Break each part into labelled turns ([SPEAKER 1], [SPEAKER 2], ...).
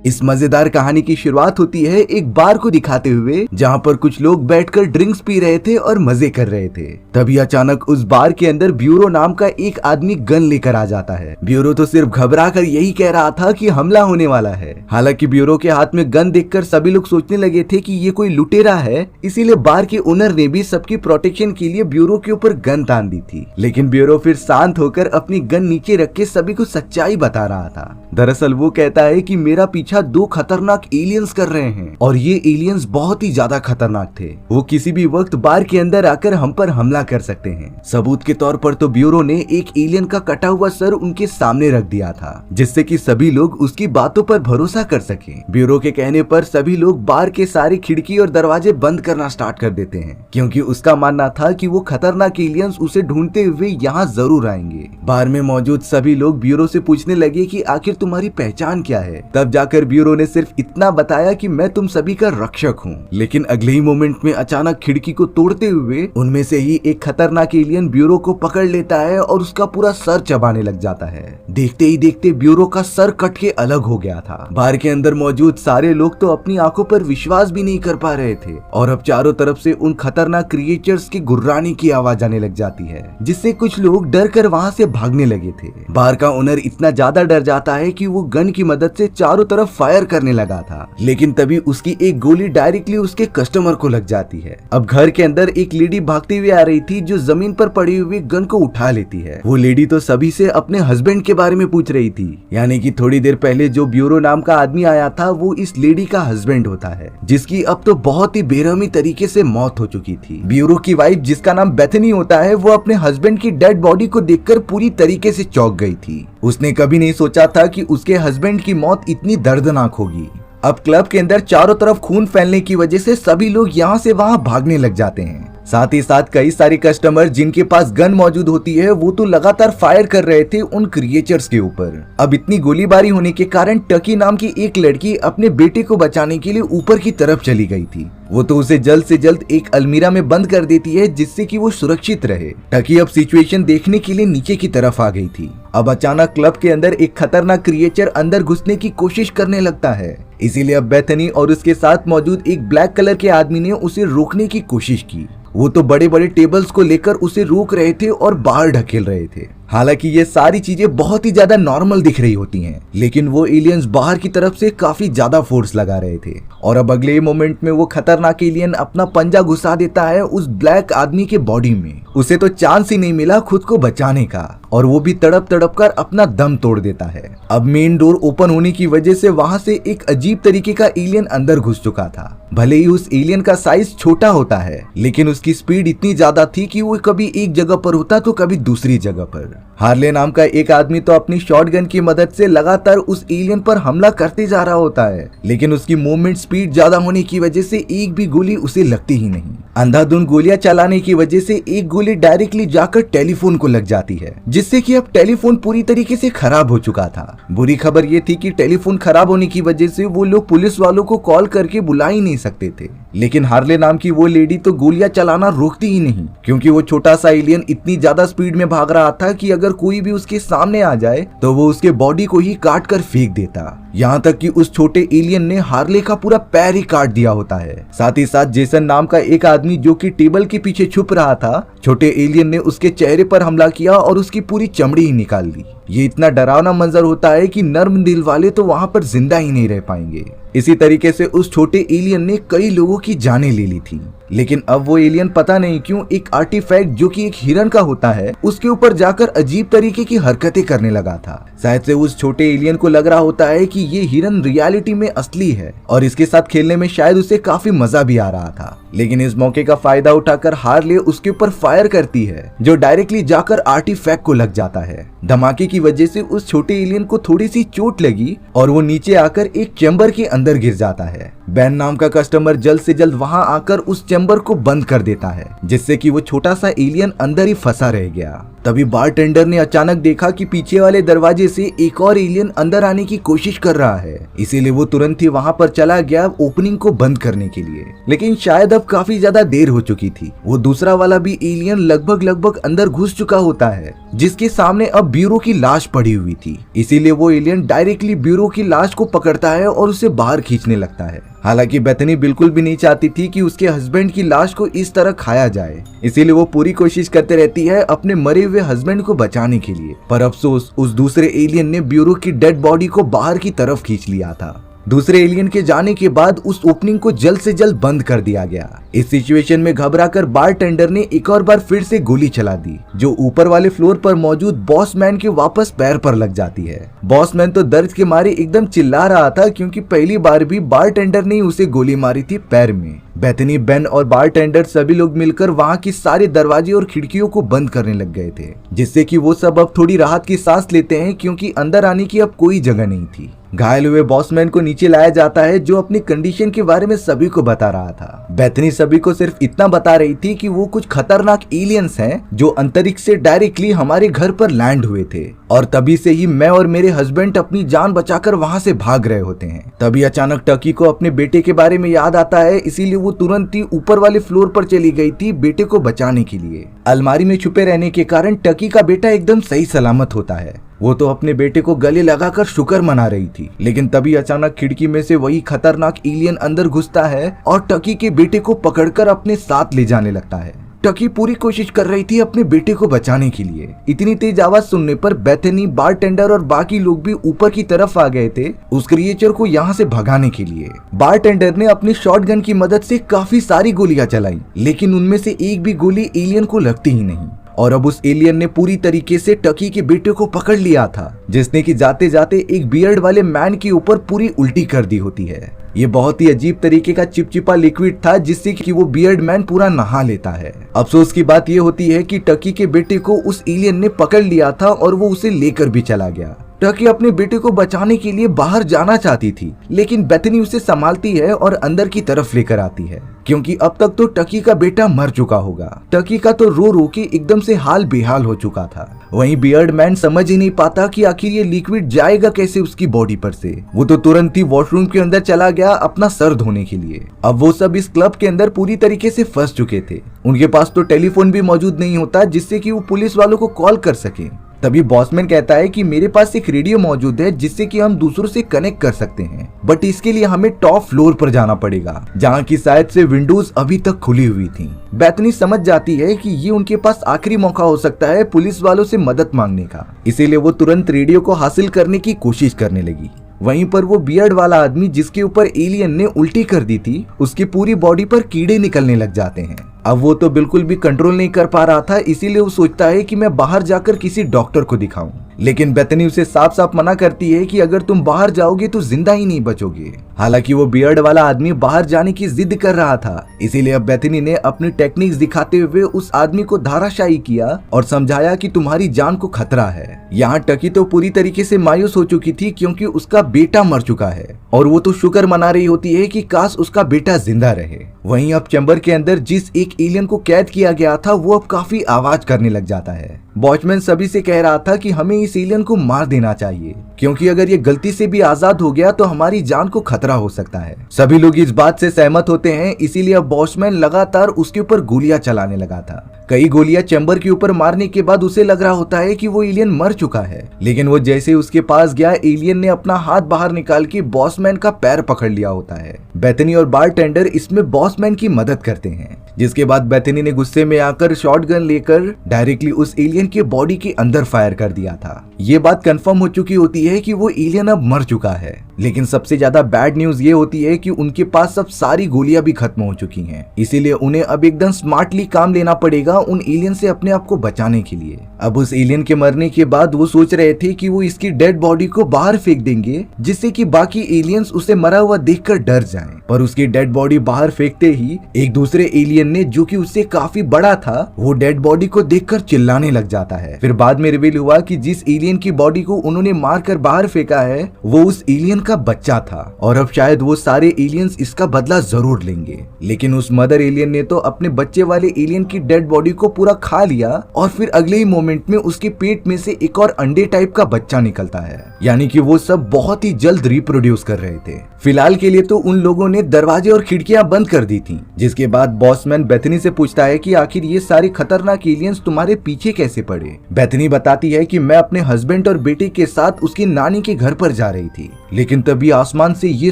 [SPEAKER 1] इस मजेदार कहानी की शुरुआत होती है एक बार को दिखाते हुए, जहाँ पर कुछ लोग बैठकर ड्रिंक्स पी रहे थे और मजे कर रहे थे। तभी अचानक उस बार के अंदर ब्यूरो नाम का एक आदमी गन लेकर आ जाता है। ब्यूरो तो सिर्फ घबरा कर यही कह रहा था कि हमला होने वाला है। हालांकि ब्यूरो के हाथ में गन देखकर सभी लोग सोचने लगे थे कि ये कोई लुटेरा है, इसीलिए बार के ओनर ने भी सबकी प्रोटेक्शन के लिए ब्यूरो के ऊपर गन तान दी थी। लेकिन ब्यूरो फिर शांत होकर अपनी गन नीचे रख के सभी को सच्चाई बता रहा था। दरअसल वो कहता है कि मेरा पीछा दो खतरनाक एलियंस कर रहे हैं और ये एलियंस बहुत ही ज्यादा खतरनाक थे। वो किसी भी वक्त बार के अंदर आकर हम पर हमला कर सकते हैं। सबूत के तौर पर तो ब्यूरो ने एक एलियन का कटा हुआ सर उनके सामने रख दिया था, जिससे कि सभी लोग उसकी बातों पर भरोसा कर सके। ब्यूरो के कहने पर सभी लोग बार के सारे खिड़की और दरवाजे बंद करना स्टार्ट कर देते हैं, क्योंकि उसका मानना था कि वो खतरनाक एलियंस उसे ढूंढते हुए यहाँ जरूर आएंगे। बार में मौजूद सभी लोग ब्यूरो से पूछने लगे कि आखिर तुम्हारी पहचान क्या है। तब जाकर ब्यूरो ने सिर्फ इतना बताया कि मैं तुम सभी का रक्षक हूँ। लेकिन अगले ही मोमेंट में अचानक खिड़की को तोड़ते हुए उनमें से ही एक खतरनाक एलियन ब्यूरो को पकड़ लेता है और उसका पूरा सर चबाने लग जाता है। देखते ही देखते ब्यूरो का सर कट के अलग हो गया था। बार के अंदर मौजूद सारे लोग तो अपनी आंखों पर विश्वास भी नहीं कर पा रहे थे और अब चारों तरफ से उन खतरनाक क्रिएचर्स की गुर्राने की आवाज आने लग जाती है, जिससे कुछ लोग डर कर वहाँ से भागने लगे थे। बार का ओनर इतना ज्यादा डर जाता है कि वो गन की मदद से चारों तरफ फायर करने लगा था, लेकिन तभी उसकी एक गोली डायरेक्टली उसके कस्टमर को लग जाती है। अब घर के अंदर एक लेडी भागती हुई आ रही थी, जो जमीन पर पड़ी हुई गन को उठा लेती है। वो लेडी तो सभी से अपने हस्बैंड के बारे में पूछ रही थी, यानी कि थोड़ी देर पहले जो ब्यूरो नाम का आदमी आया था वो इस लेडी का हस्बैंड होता है, जिसकी अब तो बहुत ही बेरहमी तरीके से मौत हो चुकी थी। ब्यूरो की वाइफ, जिसका नाम बेथनी होता है, वो अपने हस्बैंड की डेड बॉडी को देखकर पूरी तरीके से चौंक गई थी। उसने कभी नहीं सोचा था कि उसके हस्बैंड की मौत इतनी दर्दनाक होगी। अब क्लब के अंदर चारों तरफ खून फैलने की वजह से सभी लोग यहाँ से वहाँ भागने लग जाते हैं। साथ ही साथ कई सारे कस्टमर जिनके पास गन मौजूद होती है, वो तो लगातार फायर कर रहे थे उन क्रिएचर्स के ऊपर। अब इतनी गोलीबारी होने के कारण टकी नाम की एक लड़की अपने बेटे को बचाने के लिए ऊपर की तरफ चली गई थी। वो तो उसे जल्द से जल्द एक अलमीरा में बंद कर देती है, जिससे कि वो सुरक्षित रहे। टकी अब सिचुएशन देखने के लिए नीचे की तरफ आ गई थी। अब अचानक क्लब के अंदर एक खतरनाक क्रिएचर अंदर घुसने की कोशिश करने लगता है, इसीलिए अब बेथनी और उसके साथ मौजूद एक ब्लैक कलर के आदमी ने उसे रोकने की कोशिश की। वो तो बड़े बड़े टेबल्स को लेकर उसे रोक रहे थे और बाहर ढकेल रहे थे। हालांकि ये सारी चीजें बहुत ही ज्यादा नॉर्मल दिख रही होती हैं, लेकिन वो एलियंस बाहर की तरफ से काफी ज्यादा फोर्स लगा रहे थे और अब अगले मोमेंट में वो खतरनाक एलियन अपना पंजा घुसा देता है उस ब्लैक आदमी के बॉडी में। उसे तो चांस ही नहीं मिला खुद को बचाने का और वो भी तड़प तड़प कर अपना दम तोड़ देता है। अब मेन डोर ओपन होने की वजह से वहां से एक अजीब तरीके का एलियन अंदर घुस चुका था। भले ही उस एलियन का साइज छोटा होता है, लेकिन उसकी स्पीड इतनी ज्यादा थी कि वो कभी एक जगह पर होता तो कभी दूसरी जगह पर। हार्ले नाम का एक आदमी तो अपनी शॉटगन की मदद से लगातार उस एलियन पर हमला करते जा रहा होता है, लेकिन उसकी मूवमेंट स्पीड ज्यादा होने की वजह से एक भी गोली उसे लगती ही नहीं। अंधाधुंध गोलियां चलाने की वजह से एक गोली डायरेक्टली जाकर टेलीफोन को लग जाती है, जिससे कि अब टेलीफोन पूरी तरीके से खराब हो चुका था। बुरी खबर ये थी कि टेलीफोन खराब होने की वजह से वो लोग पुलिस वालों को कॉल करके बुला ही नहीं सकते थे। लेकिन हार्ले नाम की वो लेडी तो गोलियां चलाना रोकती ही नहीं, क्योंकि वो छोटा सा एलियन इतनी ज्यादा स्पीड में भाग रहा था कि अगर कोई भी उसके सामने आ जाए तो वो उसके बॉडी को ही काट कर फेंक देता। यहाँ तक कि उस छोटे एलियन ने हार्ले का पूरा पैर ही काट दिया होता है। साथ ही साथ जेसन नाम का एक आदमी जो कि टेबल के पीछे छुप रहा था, छोटे एलियन ने उसके चेहरे पर हमला किया और उसकी पूरी चमड़ी ही निकाल दी। ये इतना डरावना मंजर होता है कि नर्म दिल वाले तो वहाँ पर जिंदा ही नहीं रह पाएंगे। इसी तरीके से उस छोटे एलियन ने कई लोगों की जानें ले ली थी। लेकिन अब वो एलियन पता नहीं क्यों एक आर्टिफैक्ट जो कि एक हिरन का होता है, उसके ऊपर जाकर अजीब तरीके की हरकतें करने लगा था। शायद से उस छोटे एलियन को लग रहा होता है कि ये हिरन रियलिटी में असली है और इसके साथ खेलने में शायद उसे काफी मजा भी आ रहा था। लेकिन इस मौके का फायदा उठाकर हार्ले उसके ऊपर फायर करती है, जो डायरेक्टली जाकर आर्टिफैक्ट को लग जाता है। धमाके की वजह से उस छोटे एलियन को थोड़ी सी चोट लगी और वो नीचे आकर एक चैम्बर के अंदर गिर जाता है। बैन नाम का कस्टमर जल्द से जल्द वहां आकर उस चैम्बर को बंद कर देता है, जिससे कि वो छोटा सा एलियन अंदर ही फंसा रह गया। तभी बारटेंडर ने अचानक देखा कि पीछे वाले दरवाजे से एक और एलियन अंदर आने की कोशिश कर रहा है। इसीलिए वो तुरंत ही वहां पर चला गया ओपनिंग को बंद करने के लिए, लेकिन शायद अब काफी ज्यादा देर हो चुकी थी। वो दूसरा वाला भी एलियन लगभग अंदर घुस चुका होता है, जिसके सामने अब ब्यूरो की लाश पड़ी हुई थी। इसीलिए वो एलियन डायरेक्टली ब्यूरो की लाश को पकड़ता है और उसे बाहर खींचने लगता है। हालांकि बेथनी बिल्कुल भी नहीं चाहती थी कि उसके हस्बैंड की लाश को इस तरह खाया जाए, इसीलिए वो पूरी कोशिश करते रहती है अपने मरे हुए हस्बैंड को बचाने के लिए। पर अफसोस उस दूसरे एलियन ने ब्यूरो की डेड बॉडी को बाहर की तरफ खींच लिया था। दूसरे एलियन के जाने के बाद उस ओपनिंग को जल्द से जल्द बंद कर दिया गया। इस सिचुएशन में घबराकर बारटेंडर ने एक और बार फिर से गोली चला दी, जो ऊपर वाले फ्लोर पर मौजूद बॉसमैन के वापस पैर पर लग जाती है। बॉसमैन तो दर्द के मारे एकदम चिल्ला रहा था, क्योंकि पहली बार भी बारटेंडर ने उसे गोली मारी थी पैर में। बेथनी, बेन और बारटेंडर सभी लोग मिलकर वहां की सारे दरवाजे और खिड़कियों को बंद करने लग गए थे, जिससे कि वो सब अब थोड़ी राहत की सांस लेते हैं, क्योंकि अंदर आने की अब कोई जगह नहीं थी। घायल हुए बॉसमैन को नीचे लाया जाता है, जो अपनी कंडीशन के बारे में सभी को बता रहा था। बेथनी सभी को सिर्फ इतना बता रही थी कि वो कुछ खतरनाक एलियंस हैं जो अंतरिक्ष से डायरेक्टली हमारे घर पर लैंड हुए थे, और तभी से ही मैं और मेरे हस्बैंड अपनी जान बचाकर वहां से भाग रहे होते हैं। तभी अचानक टकी को अपने बेटे के बारे में याद आता है, इसीलिए वो तुरंत ही ऊपर वाले फ्लोर पर चली गई थी बेटे को बचाने के लिए। अलमारी में छुपे रहने के कारण टकी का बेटा एकदम सही सलामत होता है। वो तो अपने बेटे को गले लगाकर शुक्र मना रही थी, लेकिन तभी अचानक खिड़की में से वही खतरनाक एलियन अंदर घुसता है और टकी के बेटे को पकड़कर अपने साथ ले जाने लगता है। टकी पूरी कोशिश कर रही थी अपने बेटे को बचाने के लिए। इतनी तेज आवाज सुनने पर बेथनी, बारटेंडर और बाकी लोग भी ऊपर की तरफ आ गए थे उस क्रिएचर को यहाँ से भगाने के लिए। बारटेंडर ने अपनी शॉटगन की मदद से काफी सारी गोलियां चलाई, लेकिन उनमें से एक भी गोली एलियन को लगती ही नहीं। और अब उस एलियन ने पूरी तरीके से टकी के बेटे को पकड़ लिया था, जिसने कि जाते जाते एक बियर्ड वाले मैन के ऊपर पूरी उल्टी कर दी होती है। ये बहुत ही अजीब तरीके का चिपचिपा लिक्विड था, जिससे कि वो बियर्ड मैन पूरा नहा लेता है। अफसोस की बात ये होती है कि टकी के बेटे को उस एलियन ने पकड़ लिया था और वो उसे लेकर भी चला गया। टकी अपने बेटे को बचाने के लिए बाहर जाना चाहती थी, लेकिन बेथनी उसे संभालती है और अंदर की तरफ लेकर आती है, क्योंकि अब तक तो टकी का बेटा मर चुका होगा। टकी का तो रो रो के एकदम से हाल बेहाल हो चुका था। वहीं बियर्ड मैन समझ ही नहीं पाता कि आखिर ये लिक्विड जाएगा कैसे उसकी बॉडी पर से। वो तो तुरंत ही वॉशरूम के अंदर चला गया अपना सर धोने के लिए। अब वो सब इस क्लब के अंदर पूरी तरीके से फंस चुके थे। उनके पास तो टेलीफोन भी मौजूद नहीं होता, जिससे कि वो पुलिस वालों को कॉल कर सके। तभी बॉसमैन कहता है कि मेरे पास एक रेडियो मौजूद है, जिससे कि हम दूसरों से कनेक्ट कर सकते हैं, बट इसके लिए हमें टॉप फ्लोर पर जाना पड़ेगा, जहाँ की शायद से विंडोज अभी तक खुली हुई थी। बेथनी समझ जाती है कि ये उनके पास आखिरी मौका हो सकता है पुलिस वालों से मदद मांगने का, इसीलिए वो तुरंत रेडियो को हासिल करने की कोशिश करने लगी। वहीं पर वो बियर्ड वाला आदमी जिसके ऊपर एलियन ने उल्टी कर दी थी, उसकी पूरी बॉडी पर कीड़े निकलने लग जाते हैं। अब वो तो बिल्कुल भी कंट्रोल नहीं कर पा रहा था, इसीलिए वो सोचता है कि मैं बाहर जाकर किसी डॉक्टर को दिखाऊं। लेकिन बेथनी उसे साफ साफ मना करती है कि अगर तुम बाहर जाओगे तो जिंदा ही नहीं बचोगे। हालांकि वो बियर्ड वाला आदमी बाहर जाने की जिद कर रहा था, इसीलिए अब बेथनी ने अपनी टेक्निक्स दिखाते हुए उस आदमी को धाराशायी किया और समझाया कि तुम्हारी जान को खतरा है। यहाँ टकी तो पूरी तरीके से मायूस हो चुकी थी, क्योंकि उसका बेटा मर चुका है और वो तो शुक्र मना रही होती है कि काश उसका बेटा जिंदा रहे। वहीं अब चैम्बर के अंदर जिस एक एलियन को कैद किया गया था, वो अब काफी आवाज करने लग जाता है। वॉचमैन सभी से कह रहा था कि हमें इस एलियन को मार देना चाहिए, क्योंकि अगर ये गलती से भी आजाद हो गया तो हमारी जान को खतरा हो सकता है। सभी लोग इस बात से सहमत होते हैं, इसीलिए अब वॉचमैन लगातार उसके ऊपर गोलियां चलाने लगा था। कई गोलियां चैम्बर के ऊपर मारने के बाद उसे लग रहा होता है कि वो एलियन मर चुका है, लेकिन वो जैसे उसके पास गया, एलियन ने अपना हाथ बाहर निकाल के बॉसमैन का पैर पकड़ लिया होता है। बेथनी और बारटेंडर इसमें बॉसमैन की मदद करते हैं, जिसके बाद बेथनी ने गुस्से में आकर शॉटगन लेकर डायरेक्टली उस एलियन के बॉडी के अंदर फायर कर दिया था। ये बात कंफर्म हो चुकी होती है कि वो एलियन अब मर चुका है, लेकिन सबसे ज्यादा बैड न्यूज ये होती है कि उनके पास अब सारी गोलियां भी खत्म हो चुकी हैं, इसीलिए उन्हें अब एकदम स्मार्टली काम लेना पड़ेगा उन एलियन से अपने आप को बचाने के लिए। अब उस एलियन के मरने के बाद वो सोच रहे थे कि वो इसकी डेड बॉडी को बाहर फेंक देंगे, जिससे कि बाकी एलियंस उसे मरा हुआ देखकर डर जाएं। पर उसकी डेड बॉडी बाहर फेंकते ही एक दूसरे एलियन ने, जो कि उससे काफी बड़ा था, वो डेड बॉडी को देखकर चिल्लाने लग जाता है। फिर बाद में रिवील हुआ कि जिस एलियन की बॉडी को उन्होंने मारकर बाहर फेंका है वो उस एलियन का बच्चा था और अब शायद वो सारे एलियंस इसका बदला जरूर लेंगे। लेकिन उस मदर एलियन ने तो अपने बच्चे वाले एलियन की डेड बॉडी को पूरा खा लिया और फिर अगले ही मोमेंट में उसके पेट में से एक और अंडे टाइप का बच्चा निकलता है, यानी कि वो सब बहुत ही जल्द रिप्रोड्यूस कर रहे थे। फिलहाल के लिए तो उन लोगों ने दरवाजे और खिड़कियां बंद कर दी थी, जिसके बाद बॉसमैन बेथनी से पूछता है कि आखिर ये सारे खतरनाक एलियंस तुम्हारे पीछे कैसे पड़े। बेथनी बताती है कि मैं अपने हस्बैंड और बेटे के साथ उसकी नानी के घर पर जा रही थी, लेकिन तभी आसमान से ये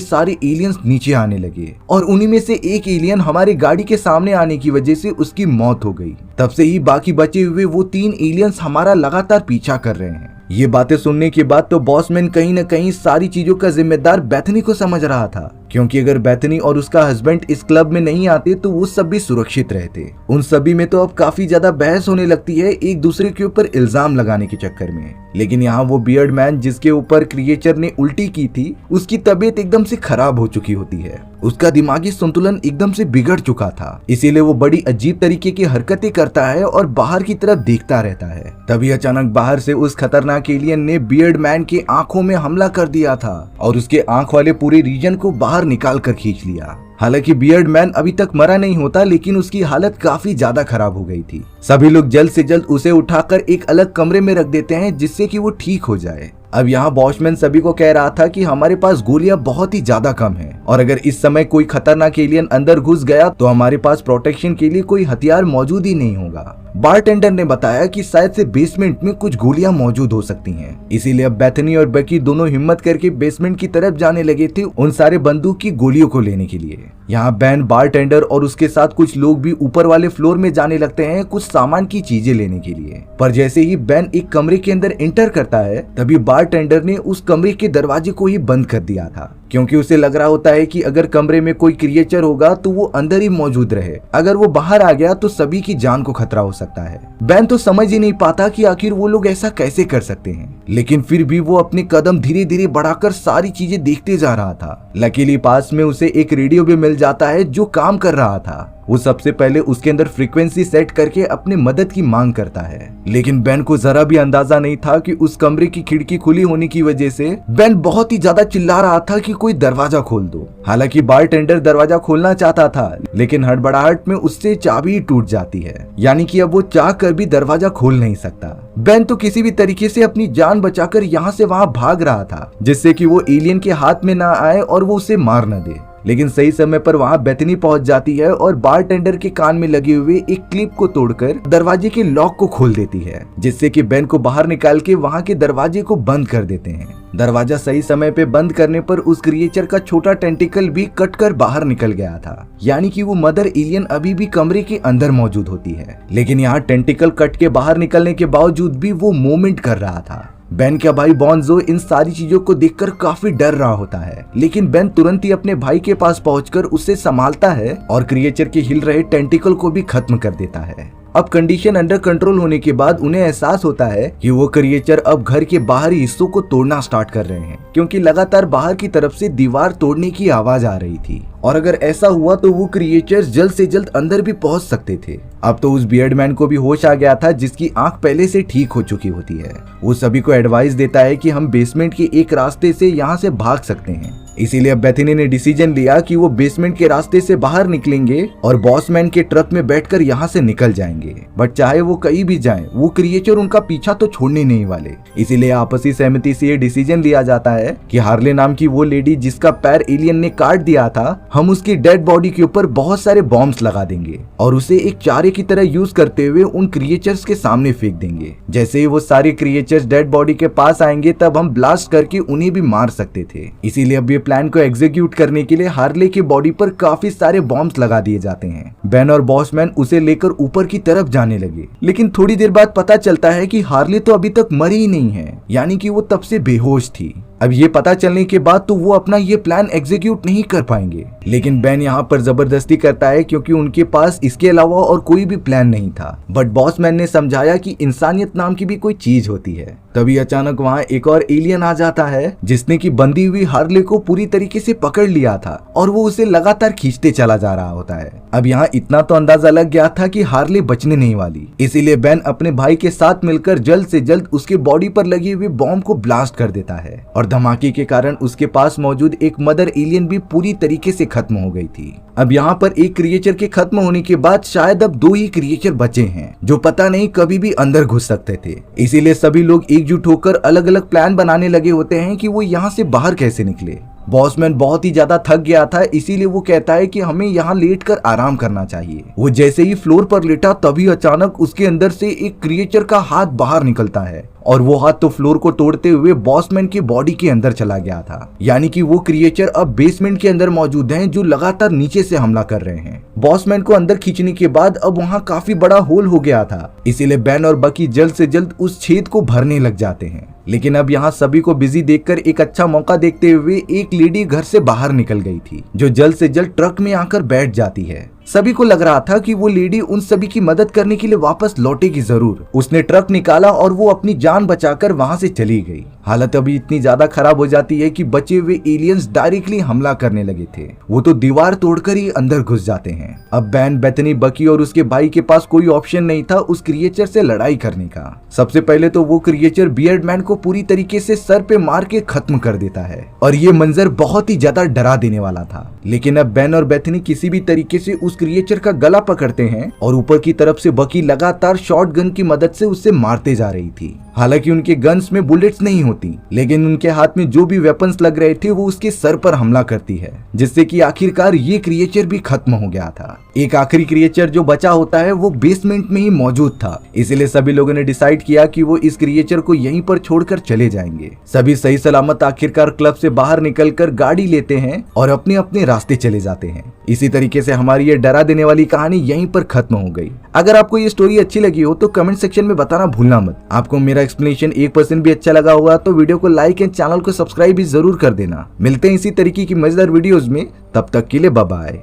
[SPEAKER 1] सारे एलियंस नीचे आने लगे और उन्हीं में से एक एलियन हमारे गाड़ी के सामने आने की वजह से उसकी मौत हो गई। तब से ही बाकी बचे हुए वो 3 एलियंस हमारा लगातार पीछा कर रहे हैं। ये बातें सुनने के बाद तो बॉसमैन कहीं न कहीं सारी चीजों का जिम्मेदार बेथनी को समझ रहा था, क्योंकि अगर बेथनी और उसका हस्बैंड इस क्लब में नहीं आते तो वो सब भी सुरक्षित रहते। उन सभी में तो अब काफी ज्यादा बहस होने लगती है एक दूसरे के ऊपर इल्जाम लगाने के चक्कर में। लेकिन यहाँ वो बियर्ड मैन जिसके ऊपर क्रिएचर ने उल्टी की थी, उसकी तबीयत एकदम से खराब हो चुकी होती है। उसका दिमागी संतुलन एकदम से बिगड़ चुका था, इसीलिए वो बड़ी अजीब तरीके की हरकतें करता है और बाहर की तरफ देखता रहता है। तभी अचानक बाहर से उस खतरनाक एलियन ने बियर्ड मैन के आंखों में हमला कर दिया था और उसके आंख वाले पूरे रीजन को बाहर निकाल कर खींच लिया। हालांकि बियर्ड मैन अभी तक मरा नहीं होता, लेकिन उसकी हालत काफी ज्यादा खराब हो गई थी। सभी लोग जल्द से जल्द उसे उठाकर एक अलग कमरे में रख देते हैं जिससे कि वो ठीक हो जाए। अब यहाँ बॉसमैन सभी को कह रहा था कि हमारे पास गोलियां बहुत ही ज्यादा कम हैं और अगर इस समय कोई खतरनाक एलियन अंदर घुस गया तो हमारे पास प्रोटेक्शन के लिए कोई हथियार मौजूद ही नहीं होगा। बारटेंडर ने बताया कि शायद से बेसमेंट में कुछ गोलियां मौजूद हो सकती हैं, इसीलिए अब बेथनी और बकी दोनों हिम्मत करके बेसमेंट की तरफ जाने लगे थे उन सारे बंदूक की गोलियों को लेने के लिए। यहाँ बैन, बारटेंडर और उसके साथ कुछ लोग भी ऊपर वाले फ्लोर में जाने लगते हैं कुछ सामान की चीजें लेने के लिए। पर जैसे ही बैन एक कमरे के अंदर एंटर करता है तभी बारटेंडर ने उस कमरे के दरवाजे को ही बंद कर दिया था, क्योंकि उसे लग रहा होता है कि अगर कमरे में कोई क्रिएचर होगा तो वो अंदर ही मौजूद रहे, अगर वो बाहर आ गया तो सभी की जान को खतरा हो सकता है। बैन तो समझ ही नहीं पाता कि आखिर वो लोग ऐसा कैसे कर सकते हैं, लेकिन फिर भी वो अपने कदम धीरे धीरे बढ़ाकर सारी चीजें देखते जा रहा था। लकीली पास में उसे एक रेडियो भी मिल जाता है जो काम कर रहा था। वो सबसे पहले उसके अंदर फ्रीक्वेंसी सेट करके अपने मदद की मांग करता है, लेकिन बैन को जरा भी अंदाजा नहीं था कि उस कमरे की खिड़की खुली होने की वजह से बैन बहुत ही ज्यादा चिल्ला रहा था कि कोई दरवाजा खोल दो। हालांकि बारटेंडर दरवाजा खोलना चाहता था, लेकिन हड़बड़ाहट में उससे चाबी टूट जाती है, यानी कि अब वो चाह कर भी दरवाजा खोल नहीं सकता। बैन तो किसी भी तरीके से अपनी जान बचाकर यहाँ से वहाँ भाग रहा था, जिससे कि वो एलियन के हाथ में ना आए और वो उसे मार न दे। लेकिन सही समय पर वहां बेथनी पहुंच जाती है और बारटेंडर के कान में लगे हुए एक क्लिप को तोड़कर दरवाजे के लॉक को खोल देती है, जिससे कि बैन को बाहर निकाल के वहां के दरवाजे को बंद कर देते हैं। दरवाजा सही समय पे बंद करने पर उस क्रिएचर का छोटा टेंटिकल भी कटकर बाहर निकल गया था, यानी कि वो मदर एलियन अभी भी कमरे के अंदर मौजूद होती है। लेकिन यहाँ टेंटिकल कट के बाहर निकलने के बावजूद भी वो मूवमेंट कर रहा था। बैन का भाई बॉन्जो इन सारी चीजों को देखकर काफी डर रहा होता है, लेकिन बैन तुरंत ही अपने भाई के पास पहुंचकर उसे संभालता है और क्रिएचर के हिल रहे टेंटिकल को भी खत्म कर देता है। अब कंडीशन अंडर कंट्रोल होने के बाद उन्हें एहसास होता है कि वो क्रिएचर अब घर के बाहरी हिस्सों को तोड़ना स्टार्ट कर रहे हैं, क्योंकि लगातार बाहर की तरफ से दीवार तोड़ने की आवाज आ रही थी और अगर ऐसा हुआ तो वो क्रिएचर जल्द से जल्द अंदर भी पहुंच सकते थे। अब तो उस बियर्ड मैन को भी होश आ गया था जिसकी आंख पहले से ठीक हो चुकी होती है। वो सभी को एडवाइस देता है कि हम बेसमेंट के एक रास्ते से यहाँ से भाग सकते हैं। इसीलिए बेथनी ने डिसीजन लिया कि वो बेसमेंट के रास्ते से बाहर निकलेंगे और बॉसमैन के ट्रक में बैठकर यहाँ से निकल जाएंगे। बट चाहे वो कहीं भी जाएं, वो क्रिएचर उनका पीछा तो छोड़ने नहीं वाले। इसीलिए आपसी सहमति से ये डिसीजन लिया जाता है कि हार्ले नाम की वो लेडी जिसका पैर एलियन ने काट दिया था, हम उसकी डेड बॉडी के ऊपर बहुत सारे बॉम्ब्स लगा देंगे और उसे एक चारे की तरह यूज करते हुए उन क्रिएचर्स के सामने फेंक देंगे। जैसे ही वो सारे क्रिएचर्स डेड बॉडी के पास आएंगे तब हम ब्लास्ट करके उन्हें भी मार सकते थे। इसीलिए अब ये प्लान को एग्जीक्यूट करने के लिए हार्ले की बॉडी पर काफी सारे बॉम्ब्स लगा दिए जाते हैं। बैन और बॉसमैन उसे लेकर ऊपर की तरफ जाने लगे, लेकिन थोड़ी देर बाद पता चलता है कि हार्ले तो अभी तक मरी ही नहीं है, यानी कि वो तब से बेहोश थी। अब ये पता चलने के बाद तो वो अपना ये प्लान एग्जीक्यूट नहीं कर पाएंगे, लेकिन बैन यहाँ पर जबरदस्ती करता है क्योंकि उनके पास इसके अलावा और कोई भी प्लान नहीं था। बट बॉसमैन ने समझाया कि इंसानियत नाम की भी कोई चीज होती है, तभी अचानक वहाँ एक और एलियन आ जाता है जिसने की बंदी हुई हार्ले को पूरी तरीके से पकड़ लिया था और वो उसे लगातार खींचते चला जा रहा होता है। अब यहाँ इतना तो अंदाजा लग गया था कि हार्ले बचने नहीं वाली, इसीलिए बेन अपने भाई के साथ मिलकर जल्द से जल्द उसके बॉडी पर लगी हुई बॉम्ब को ब्लास्ट कर देता है और धमाके के कारण उसके पास मौजूद एक मदर एलियन भी पूरी तरीके से खत्म हो गई थी। अब यहाँ पर एक क्रिएचर के खत्म होने के बाद शायद अब 2 ही क्रिएचर बचे हैं जो पता नहीं कभी भी अंदर घुस सकते थे, इसीलिए सभी लोग एकजुट होकर अलग अलग प्लान बनाने लगे होते हैं कि वो यहाँ से बाहर कैसे निकले। बॉसमैन बहुत ही ज्यादा थक गया था, इसीलिए वो कहता है कि हमें यहाँ लेटकर आराम करना चाहिए। वो जैसे ही फ्लोर पर लेटा तभी अचानक उसके अंदर से एक क्रिएचर का हाथ बाहर निकलता है और वो हाथ तो फ्लोर को तोड़ते हुए बॉसमैन की बॉडी के अंदर चला गया था। यानी कि वो क्रिएचर अब बेसमेंट के अंदर मौजूद हैं जो लगातार नीचे से हमला कर रहे हैं। बॉसमैन को अंदर खींचने के बाद अब वहाँ काफी बड़ा होल हो गया था, इसीलिए बेन और बकी जल्द से जल्द उस छेद को भरने लग जाते हैं। लेकिन अब यहाँ सभी को बिजी देखकर एक अच्छा मौका देखते हुए एक लेडी घर से बाहर निकल गई थी जो जल्द से जल्द ट्रक में आकर बैठ जाती है। सभी को लग रहा था कि वो लेडी उन सभी की मदद करने के लिए वापस लौटेगी जरूर। उसने ट्रक निकाला और वो अपनी जान बचाकर वहां से चली गई। हालत अभी इतनी ज्यादा खराब हो जाती है कि बचे हुए एलियंस डायरेक्टली हमला करने लगे थे। वो तो दीवार तोड़कर ही अंदर घुस जाते हैं। अब बैन, बेथनी, बकी और उसके भाई के पास कोई ऑप्शन नहीं था उस क्रिएचर से लड़ाई करने का। सबसे पहले तो वो क्रिएचर बियर्ड मैन को पूरी तरीके से सर पे मार के खत्म कर देता है और ये मंजर बहुत ही ज्यादा डरा देने वाला था। लेकिन अब बैन और बेथनी किसी भी तरीके से उस क्रिएचर का गला पकड़ते हैं और ऊपर की तरफ से बकी लगातार शॉर्ट गन की मदद से उससे मारते जा रही थी। हालांकि उनके गन्स में बुलेट्स नहीं होती, लेकिन उनके हाथ में जो भी वेपन्स लग रहे थे वो उसके सर पर हमला करती है, जिससे कि आखिरकार ये क्रिएचर भी खत्म हो गया था। एक आखिरी क्रिएचर जो बचा होता है वो बेसमेंट में ही मौजूद था, इसलिए सभी लोगों ने डिसाइड किया कि वो इस क्रिएचर को यहीं पर छोड़कर चले जाएंगे। सभी सही सलामत आखिरकार क्लब से बाहर निकलकर गाड़ी लेते हैं और अपने अपने रास्ते चले जाते हैं। इसी तरीके से हमारी ये डरा देने वाली कहानी यहीं पर खत्म हो गई। अगर आपको ये स्टोरी अच्छी लगी हो तो कमेंट सेक्शन में बताना भूलना मत। आपको मेरा एक्सप्लेनेशन 1% भी अच्छा लगा हुआ तो वीडियो को लाइक एंड चैनल को सब्सक्राइब भी जरूर कर देना। मिलते हैं इसी तरीके की मजेदार वीडियोस में, तब तक के लिए बाय बाय।